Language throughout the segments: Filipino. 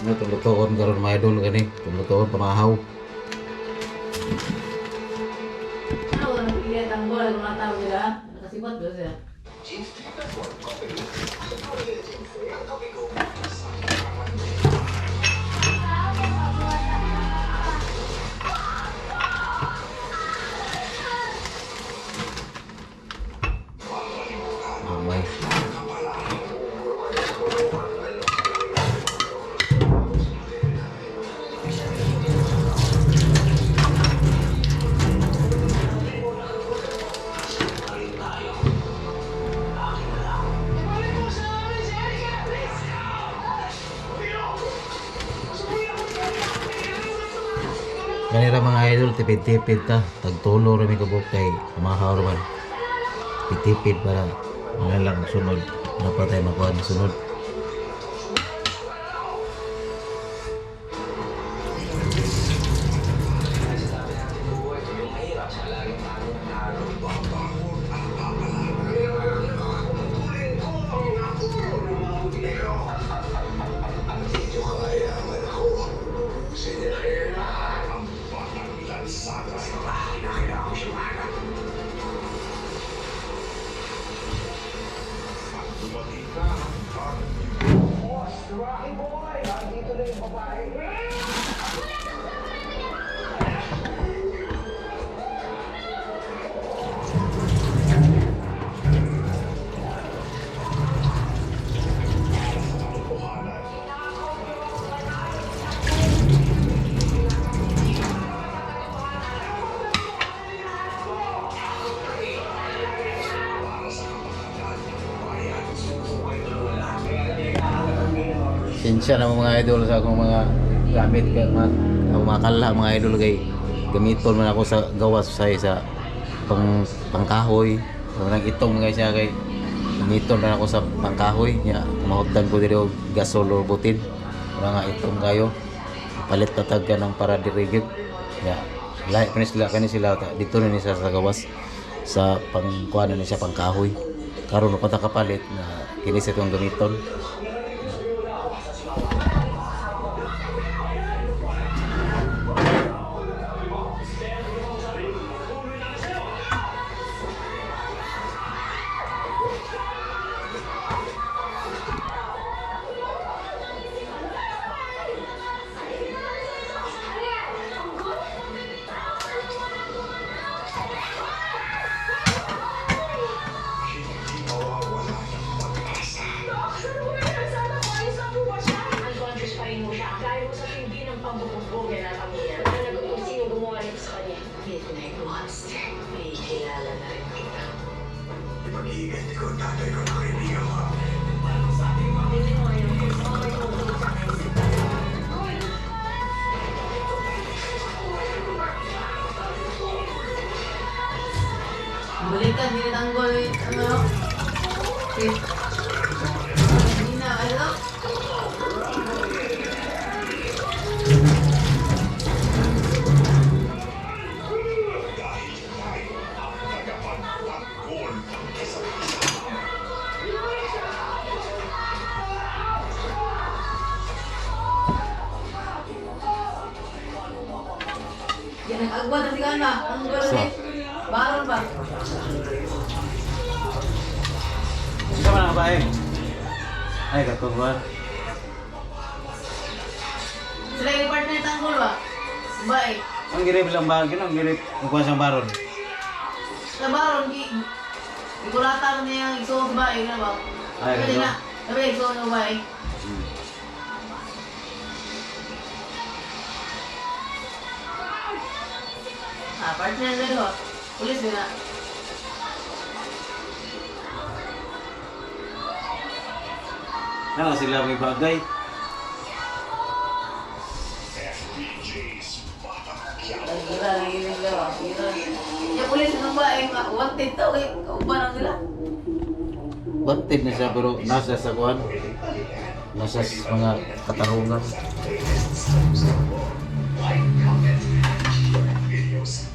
Ano tulutuon karon mga idol gani, tulutuon pamahaw. Ano ko napilihan ang bola ng mga tao nila? Nakasibot ba siya? Amay. Kanira mga idol, tipid-tipid ta. Tagtulo rin may kabuk kay pamahaw naman. Tipid para mga lang sunod. Dapat tayo makuha ng sunod. Sinsya na mga idol sa akong mga gamit ka mga kala mga idol kay gamiton man ako sa gawas sa pangkahoy. Nang itong mga siya kay gamiton man ako sa pangkahoy nya mahutdan ko diri og gasol or butin. Wala nga itong kayo palit tatag ka ng para dirigid. Ya lahi kani sila dito na ni sa gawas sa pangkuan na siya pangkahoy. Karon pa ta kapalit na kini sa itong gamiton. Ipag-iingat ko, tatay ko na kaibigan ko. Balikan, hindi tanggol. Ano? Okay. Hindi na, ano? Yan, nag-agwad na si Kana. Ang gulong eh. Baron ba? Isa man ang bae. Ay katuwan. Sila yung partner ng tanggol ba? Ba eh. Ang girip lang ba? Ginang girip kukuha siyang baron. Sa Baron, ikulatan niya yung isuot sa bae. Ano ba? Ay, Pwede ano? na. Sabi, isuot sa bae. Partner na doon. Pulis din na. Ano sila may bagay? Gira, naginig lang. Gira. Yung pulis ng bae, wanted to. Kauban lang nila. Wanted na siya pero nasa sa kuhan. Nasa mga katarungan.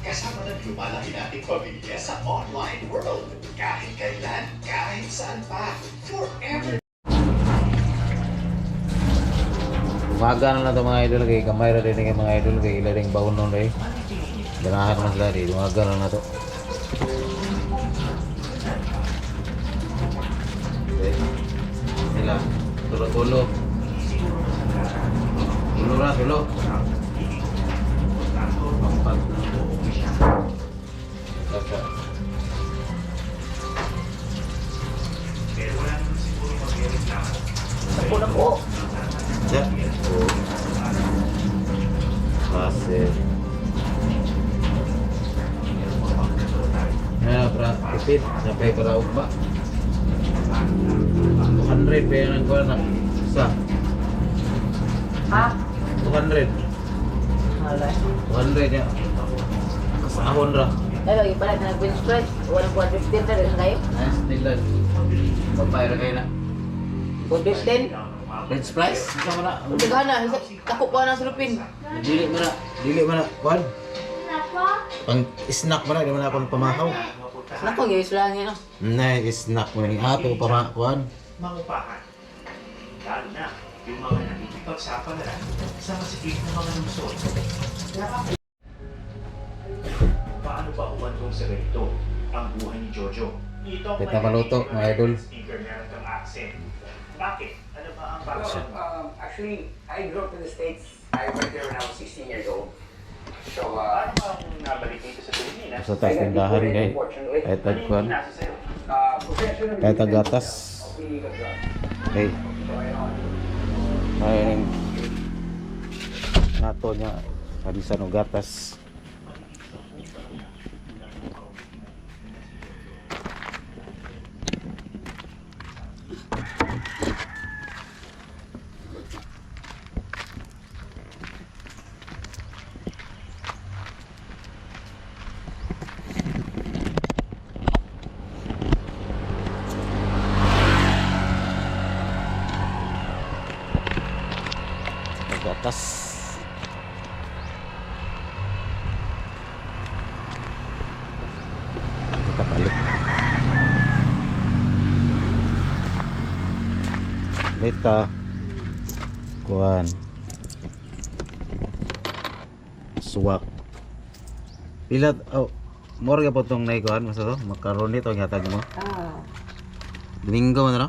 Kasama ng lumalaki nating pamilya sa online world. Kahit kailan, kahit saan pa, forever. Umaga na lang ito mga idol kay kamay ra din kay mga idol kay ila ring baon nun rin. Ganahan man sila di. Umaga na lang na to. Okay. Sila. Tulo-tulo. Tulo ra, tulo. Pampat. Kaka. Naku, naku. Ya. Pasir. Ya, tipid sampai para ugma. 200 pa yan ang kuha na. Isa. Ha? 200. Hala. 200 ya. Kasahon ra. Eh, lagi pala na nag-bench press. Walang 115 na rin kayo. Nice nila. Babayra kayo na. 115. Bench price. Isa mo na. Udaga na. Naku po na sa lupin. Dili mo na. Dili mo na. Kuhan. Pang snack mo na. Di mo na akong pamahaw. Naku, gawis lang yun. Na, snack mo na. Ato pamahaw. Kuhan. Mangupahan. Lalo na yung mga nakikipagsapalaran sa masikip na mga lungsod. Paano ba umantong sa ganito ang buhay ni Jojo? Ito ang Kita maluto, mga idol. Speaker meron kang accent. Bakit? Ano ba ang background? Actually, I grew up in the States. I went there when I was 16 years old. So, Paano ba ang nabalik dito sa Pilipinas? Sa tayo tindahan kay. Kahit Ano yung kuhan. pinasa sa'yo? professionally, Kahit gatas. really good job. Okay. So, ayun. Ayun. Nato niya. Kanisan o gatas. Gatas. Kita balik. Beta. Kuan. Suwak. Pila oh, more ka po tong naikuan masa to? Makaroni to yata mo. Ah. Domingo na no?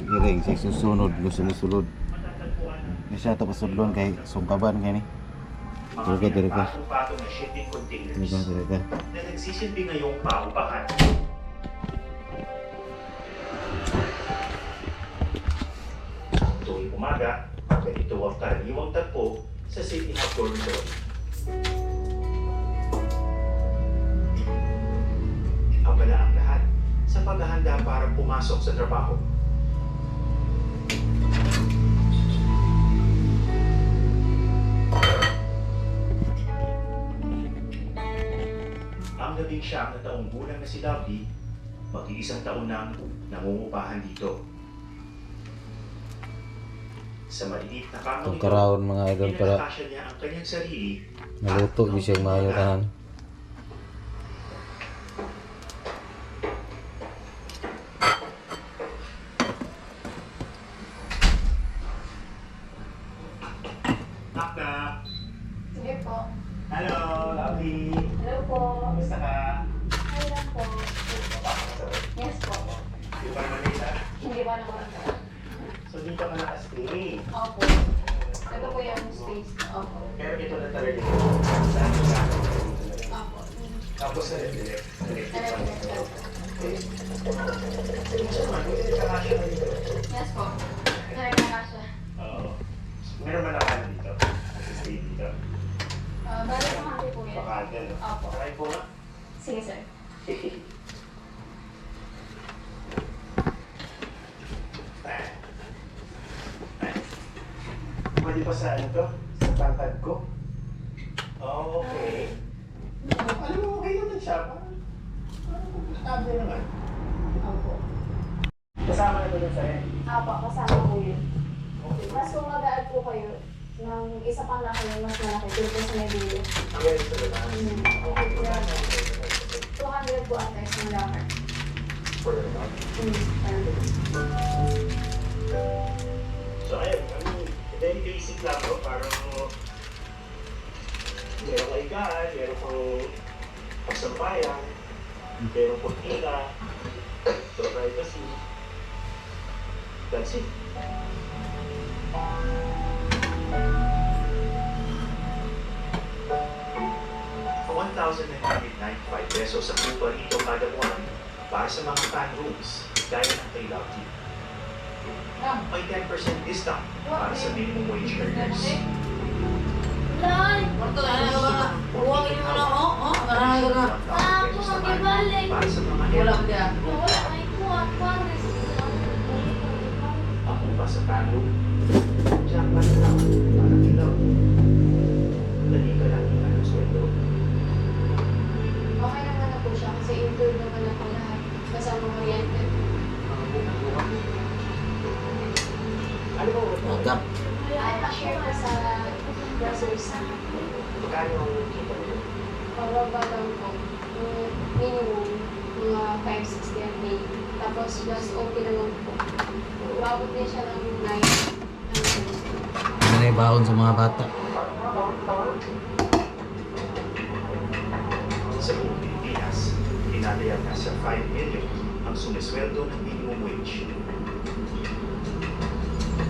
Giring si susunod lusunod. Di siya to pasudlon kay sungkaban kay ni. Mga Direka, direka. pinapatong-patong na shipping containers Direka. na nagsisilbi ngayong paupahan. Tuwing umaga, ganito ang karaniwang tagpo sa City Hub Dormitory. Abala ang lahat sa paghahanda para pumasok sa trabaho. Ang labing siyam na taong gulang na si Lovely, mag-iisang taon nang nangungupahan dito. Sa maliit na kamang Itong karawon mga idol para pinagkakasya niya ang kanyang sarili naluto di siya maayo tanan. Knock-knock! Sige po. Hello, Lovely! Hello po. Kamusta ka? Hi lang po. Yes po. Di ba Manila? Hindi ba naman? So dito ka nakastay. Opo. Ito po yung Opo. Pero ito na talaga yung saan mo saan. Opo. Tapos sa electric. Electric. So, hindi kakasya na dito. Yes po. Nakakasya. Oo. Meron man ako dito. Stay dito. Bali po kami po yan. Bakante, no? Opo. Try po nga. Sige, sir. Pwede pa sa ano to? Sa tangkad ko? Oh, okay. Alam mo, okay naman siya. Stable naman. Opo. Kasama na to dun sa'yo. Opo, kasama po yun. Okay. Mas kung mag-add po kayo ng isa pang laki, mas malaki. Doon po sa may dulo. Yes, ito na. Okay. Yeah. 200 po ang text ng locker. For the month. So, ayun. Very basic lang, no? Parang meron kang higaan, meron kang pagsampayan, meron kang tila, so privacy. That's it. For 1,995 pesos sa upa rito kada buwan para sa mga fan rooms, gaya ng kay Lovely. May 10% discount para sa minimum wage earners. Kwarto na lang ba? Huwagin mo na ako. Marami ko na. Para sa mga Wala ko diyan. ako pa sa talo. Diyan pa na lang. Para kilaw. Dali ka lang yung anong sweldo. Okay naman na po siya kasi include naman na po lahat. Kasama kuryente. Mga buka-buka. Ano ba? Agap. Ay, pa-share ko sa groceries namin. Magkano ang kita mo? Pababa lang po. Yung minimum, mga 560 a day. Tapos plus OP naman po. Umabot din siya ng 9. Ano na yung baon sa mga bata? Sa buong Pilipinas, tinatayang nasa 5 million ang sumisweldo ng minimum wage.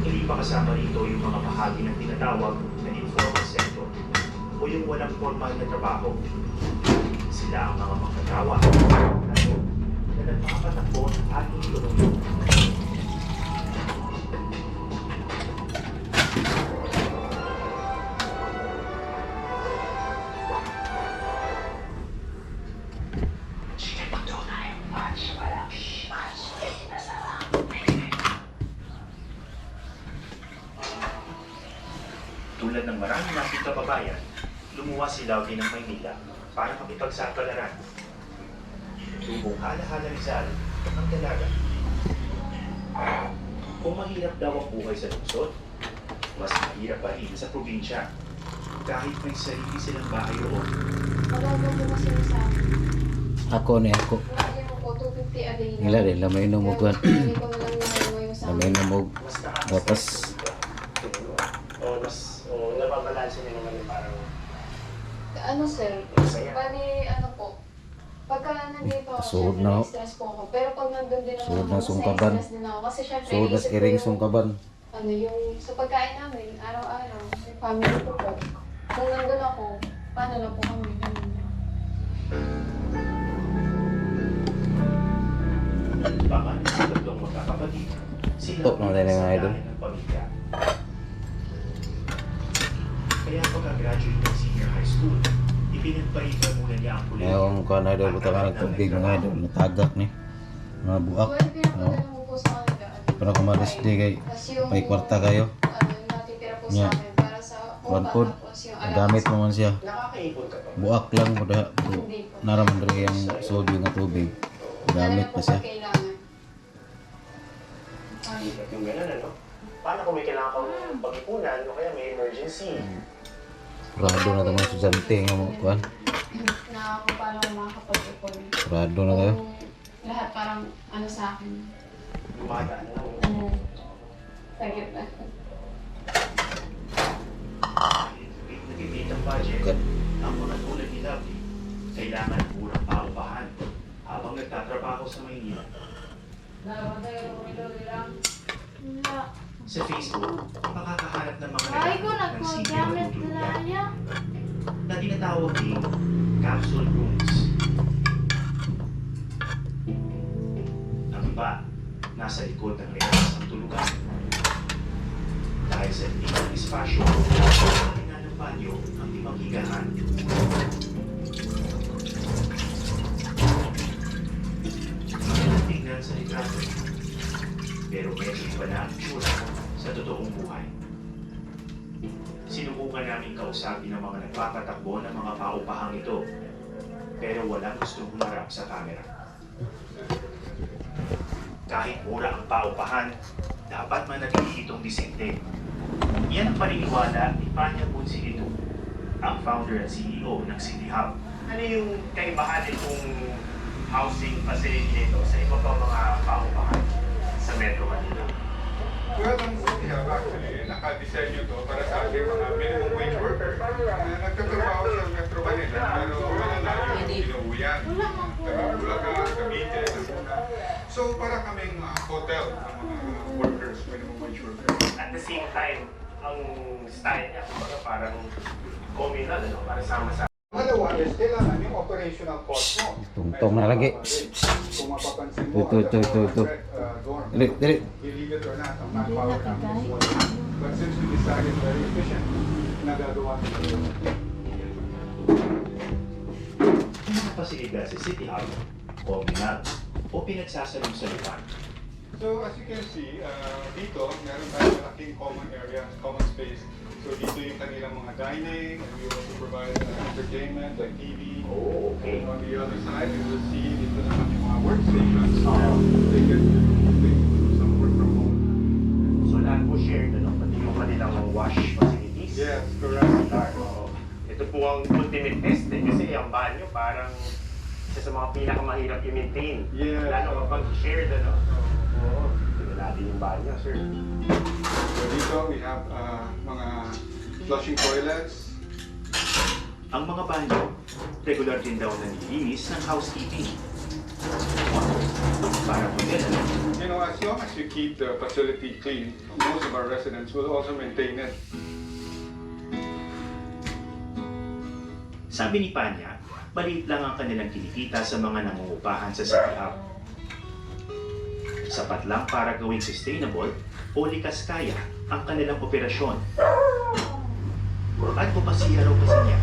Hindi pa kasama rito yung mga bahagi ng tinatawag na informal sector o yung walang formal na trabaho. Sila ang mga manggagawa na nagpapatakbo ng ating ekonomiya. Tulad ng marami nating kababayan, lumuwas si Lovely ng Maynila para makipagsapalaran. Tubong Hala-Hala Rizal ang dalaga. Kung mahirap daw ang buhay sa lungsod, mas mahirap pa rin sa probinsya. Kahit may sarili silang bahay roon. Pababa po kasi yung sa akin. Ako ni ako. Lagi mo po 250 a day. Nila rin, lamay na mo kuhan. Hindi ko na lang nakaluwa yung sa Lamay akin. na mo Mas taas. gatas. O nababalansin niya naman yung parang Ano sir? masaya. Bali, ano po? Pagka nandito ako, Suod syempre na ako. stress po ako. Pero pag nandun din ako, Suod na mas sungkaban. stress din ako. Kasi syempre, So, das inisip ko iring yung- sungkaban. ano, yung sa pagkain namin, araw-araw, yung family ko po. Kung nandun ako, paano na po kami ganun? Baka sa tatlong magkakapatid, sila Top na rin yung mga idol. ng pamilya. Kaya pagka-graduate ng senior high school, ipinagpalitan muna niya ang kulit. Ngayon kuhan idol, buta ka ng tubig mga idol. Natagak ni. Mga buak. Pwede pinapadala mo po sa kanila. Pero kumalis di kay Tas yung, may kwarta kayo. Ano, yung natitira po Nya. sa akin para sa One upa, food. tapos yung Gamit mo man siya. Nakakaipon ka pa. Buak lang mo da. Hindi po. Naraman rin yung sodium nga tubig. Gamit pa siya. Kailangan. Hirap yung ganun, ano? Paano kung may kailangan kang pag-ipunan o kaya may emergency? Rado na ito mga estudyante nga mo kuhan. Na kung paano ako makakapag-ipon. Rado na kayo. Kung lahat parang ano sa akin. Dumadaan lang. Tagip na. Nagtitipid ang budget. Good. Ang mga tulad ni Lovely, kailangan murang paupahan habang nagtatrabaho sa Maynila. Wala. Sa Facebook, makakahanap ng mga Ay, ko nagtatanong ng simple nagpagamit matutulungan. na na tinatawag ding capsule rooms. Ang iba, nasa likod ng rehas ng tulugan. Dahil sa limitang espasyo, na ng banyo ang limang higahan. Tingnan sa litrato, pero medyo iba na ang itsura sa totoong buhay. Sinubukan namin kausapin ang mga nagpapatakbo ng mga paupahang ito, pero walang gustong humarap sa kamera. Kahit mura ang paupahan, dapat manatili itong disente. Yan ang paniniwala ni Panya Ponsilito, ang founder at CEO ng City Hub. Ano yung kaibahan itong housing facility nito sa iba pang mga paupahan sa Metro Manila? Well, ang City Hub actually, nakadesign to para sa ating mga minimum wage workers na nagtatrabaho sa Metro Manila pero wala na yung inuuyan. Bulaga, Cavite, Laguna. So para kaming hotel ng mga workers, minimum wage workers. At the same time, ang style niya, kumbaga parang communal, ano? Para sama-sama. Pangalawa is kailangan yung operational cost mo. Tungtong na lagi. Kung mapapansin mo, Ito. dorm. Dili. Believe it or not, ang manpower namin is wala. But since we decided very efficient, nagagawa nila yun. Ang pasilidad sa City Hub, communal o pinagsasalong-saluhan. So as you can see, dito meron tayong malaking common area, common space. So dito yung kanilang mga dining, and we also provide entertainment like TV. Oh, okay. And on the other side, you will see dito naman yung mga workstations. They can do some work from home. So lahat po shared, ano? Pati yung kanilang wash facilities. Yes, correct. Oo. Ito po ang ultimate test eh, kasi ang banyo parang isa sa mga pinakamahirap i-maintain. Yeah. Lalo kapag shared, ano? Oo. Tignan natin yung banyo, sir. So dito we have mga flushing toilets. Ang mga banyo, regular din daw na nililinis ng housekeeping. Para po ganun, You know, as long as you keep the facility clean, most of our residents will also maintain it. sabi ni Panya, maliit lang ang kanilang kinikita sa mga nangungupahan sa City Hub. Sapat lang para gawing sustainable o likas kaya ang kanilang operasyon. At bumasiya raw kasi niya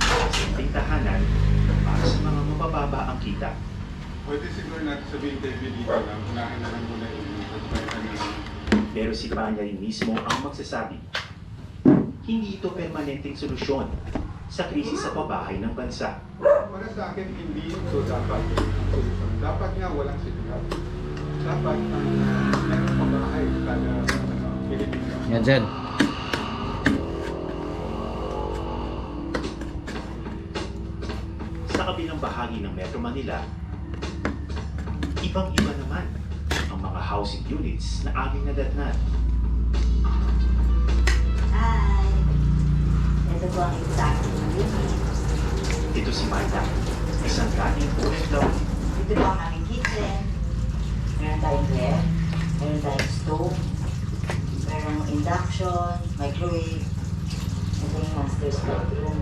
sa simpleng tahanan para sa mga mabababa ang kita. Pwede siguro natin sabihin kay dito lang, unahin na lang muna yung Pero si Panya rin mismo ang magsasabi, hindi ito permanenteng solusyon sa krisis sa pabahay ng bansa. Para sa akin, hindi ito dapat ang solusyon. Dapat nga walang signal. Dapat meron pang bahay kada Pilipino. Yan dyan. Sa kabilang bahagi ng Metro Manila, ibang-iba naman ang mga housing units na aming nadatnan. Hi! Ito po ang exact unit. Ito si Marta, isang dating OFW. Ito po ang aming kitchen. Meron tayong ref, meron tayong stove, merong induction, microwave. Ito yung master's bedroom.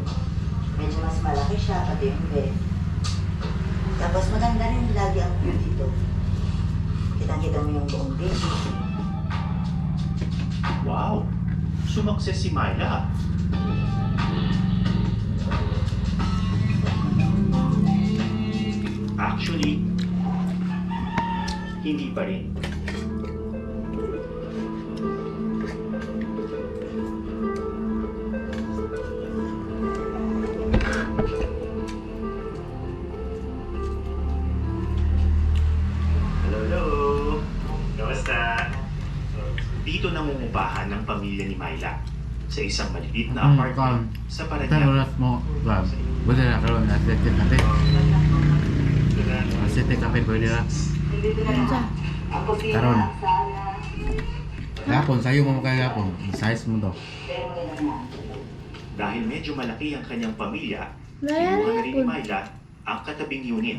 Medyo mas malaki siya, pati yung bed. Tapos maganda rin lagi ang view dito. Kitang-kita mo yung buong beach. Wow! Sumakses si Myla. Actually, hindi pa rin. Hello! Kamusta? Dito nangungupahan ng pamilya ni Myla sa isang maliit na apartment sa Parañaque. mo, pwede na karoon na setit natin. Setit natin pwede na. Karon. Hapon, sa'yo mo kaya hapon. Size mo to. Dahil medyo malaki ang kanyang pamilya, kinuha na rin ni Myla ang katabing unit.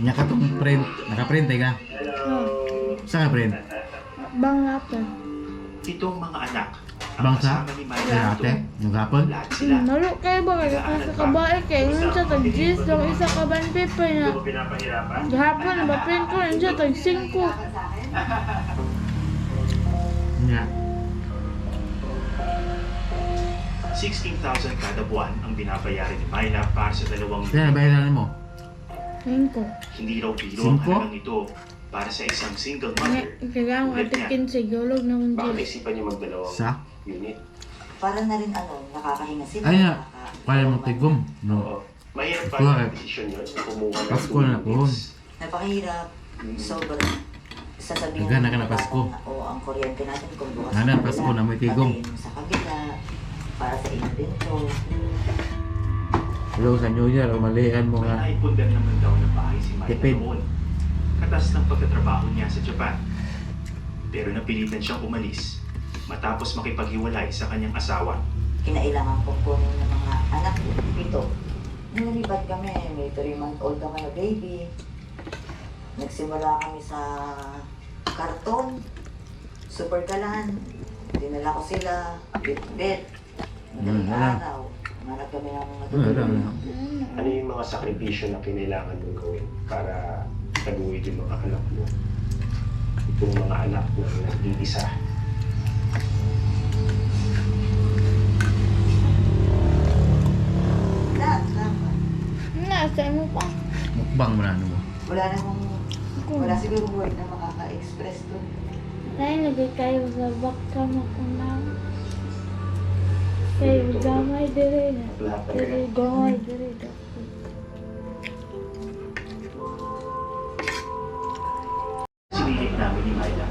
Nya ka itong print. Naka-print ka? Saan ka print? Bang hapon. 7 mga anak Ang Bangsa? kasama ni Myla Ate? dito, Yung hapon? lahat sila. Nalo kayo ba kaya kasi kabae kayo nun siya tag 10 lang isa ka ban paper Hindi niya. mo pinapahirapan? Gahapon nabapin ko nun siya tag 5. Nga. 16,000 kada buwan ang binabayaran ni Myla para sa 2 Kaya bayaran mo? 5. Hindi raw biro ang Cinco? halagang ito para sa isang single Nga, mother. kailangan Tulad ate niya. 15 gulog na kung Baka di. naisipan niyo magdalawang Sa? unit. Para na rin nakakahinga sila. Ay nga. Kaya mo tigom. No. Oo. Mahirap pa Correct. ang desisyon yun. Kumuha ng Pasko 2 na po. units. Napakahirap. Sobrang. Sasabihin Nagana ka na ng Pasko. bata na, ang kuryente natin kung bukas. Nanan, sa Pasko kabila, na may tigom. patayin mo sa kabila. Para sa inyo din to. Hello sa New Year, umalihan mo May nga. naipundar naman daw ng bahay si Myla Tipid. noon. Katas ng pagkatrabaho niya sa Japan. Pero napilitan siyang umalis matapos makipaghiwalay sa kanyang asawa. Kinailangan ko kunin ng mga anak ko. 7. Nililipat kami. May 3-month-old kami na baby. Nagsimula kami sa karton. Super galan. Dinala ko sila. Bit-bit. Madaling wala. araw. Manap kami ng mga Wala, tutulong. wala. Ano yung mga sakripisyo na kinailangan mong gawin para taguhin yung mga anak mo? Itong mga anak na nag-iisa. Lahat. Nasa ano pa? Mukbang mo na ano mo. Wala siguro word na makaka-express to. Nailagay kayo sa baka makunang. Kayo gamay dire na. Lahat ng Dire gamay dire na. Sinilip namin ni Myla.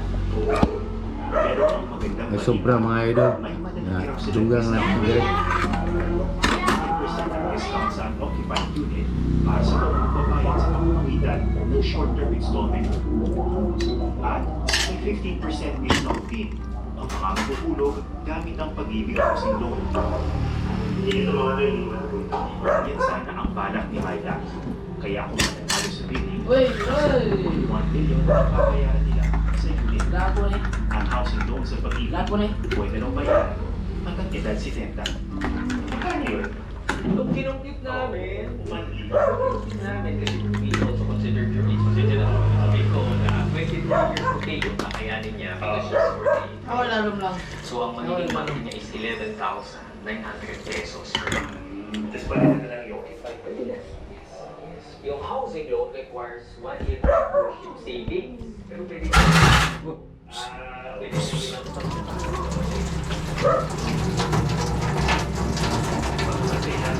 Pero ang magandang Ay, sobra mga idol. may Na, madalagiraw sila dugang na ng direct. 50% discount sa unoccupied unit para sa mga magbabayad sa pamamagitan ng short-term installment. At may 15% discount din ang mga maguhulog gamit ang pag-ibig housing loan. Yan sana ang balak ni Myla. Kaya kung mananalo sa bidding, Uy! 1 million ang babayaran nila sa unit. Lapo na eh. Ang housing loan sa pag-ibig, Lapo na eh. pwede nang bayaran hanggang edad 70. Ngayon, Nung kinumpit namin, umali. kasi we also considered your age. Kasi sabi ko na 23 years okay yung kakayanin niya because she's 48. Ako lalong lang. So ang magiging monthly niya is 11,900 pesos per month. Tapos pwede na lang i-occupy. Yung housing loan requires 1 year membership savings. Pero pwede pwede lang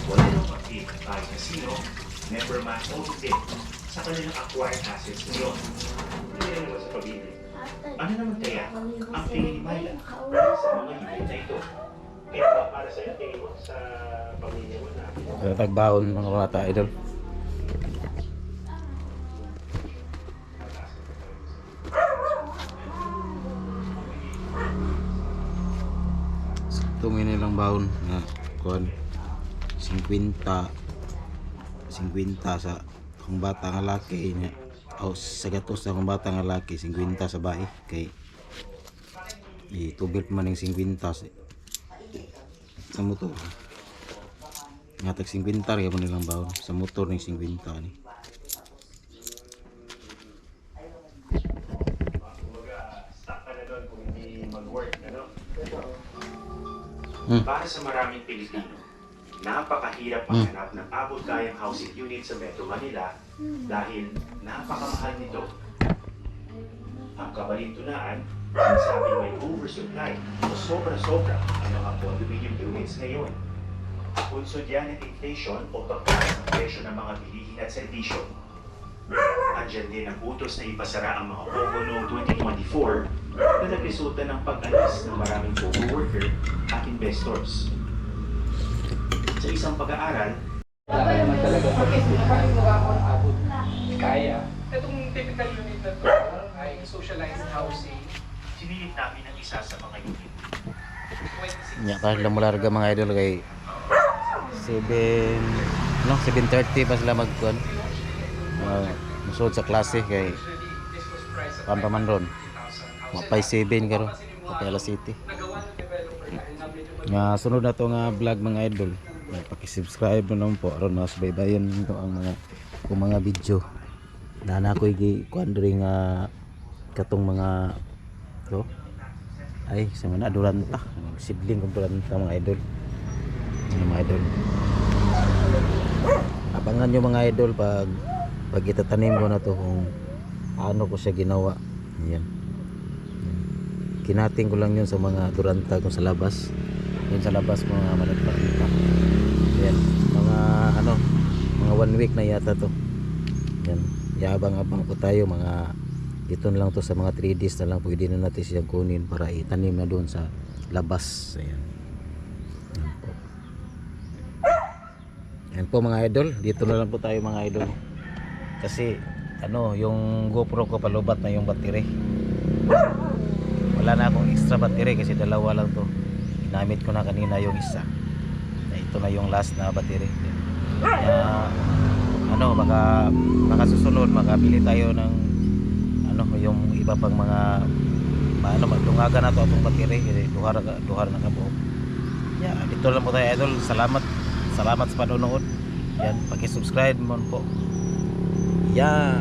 Wala nang pag-ibig kahit na sino, member man o hindi, sa kanilang acquired assets ngayon. Hindi naman sa pag-ibig. Ano naman kaya ang tingin ni Myla sa mga unit na ito? Kaya para sa tingin mo sa pamilya mo na Tagbaon mga bata idol. Tumingin nilang baon na kuan 50 sa kung bata nga laki niya o sa gatos sa kung bata nga laki 50 sa bae kay itubit man yung 50 sa motor nga tag 50 rin mo nilang baon sa motor ng 50 ni Kumbaga, stuck ka na doon kung hindi mag-work, ano? Hmm. Para sa maraming Pilipino, napakahirap maghanap ng abot-kayang housing unit sa Metro Manila dahil napakamahal nito. Ang kabalintunaan, sinasabing may oversupply o sobra-sobra ang mga condominium units ngayon. Unsod yan ng inflation o pagtaas ng presyo ng mga bilihin at serbisyo. Andyan din ang utos na ipasara ang mga POGO noong 2024 na nagresulta ng pag-alis ng maraming POGO worker at investors. Sa isang pag-aaral, Wala naman talaga abot. Kaya. Itong typical unit na to ay socialized housing. sinilip namin ang isa sa mga unit. 26 nya pa sila mularga mga idol kay 7:30 pa sila magkuan musod sa klase kay Usually, this was priced at pampaman ron 5,000 Mapay 7 karo. Mapay alas 7. Nga sunod na to nga vlog mga idol. Paki-subscribe na naman po aron mas baybayan nito ang mga video. Nana ko gi kuandre nga katong mga to. Ay, sa mga duranta. Sibling kong duranta mga idol. Mga idol. Abangan nyo mga idol pag itatanim ko na to kung paano ko siya ginawa. Ayan. Kinating ko lang yun sa mga duranta kung sa labas. Yun sa labas mga managpakita. Ayan. Mga 1 week na yata to. Ayan. Yabang-abang po tayo mga ito na lang to sa mga 3 days na lang pwede na natin siyang kunin para itanim na doon sa labas. Ayan. Ayan po. Ayan po mga idol, dito na lang po tayo mga idol. Kasi yung GoPro ko palubat na yung battery. Wala na akong extra battery kasi dalawa lang to. Ginamit ko na kanina yung isa. Ito na yung last na battery. Kaya baka susunod makabili tayo ng yung iba pang mga magdungaga na to atong battery kasi duhar na kabuok. Yeah, dito lang po tayo idol. Salamat sa panonood. Yan, paki-subscribe mo po. Yan.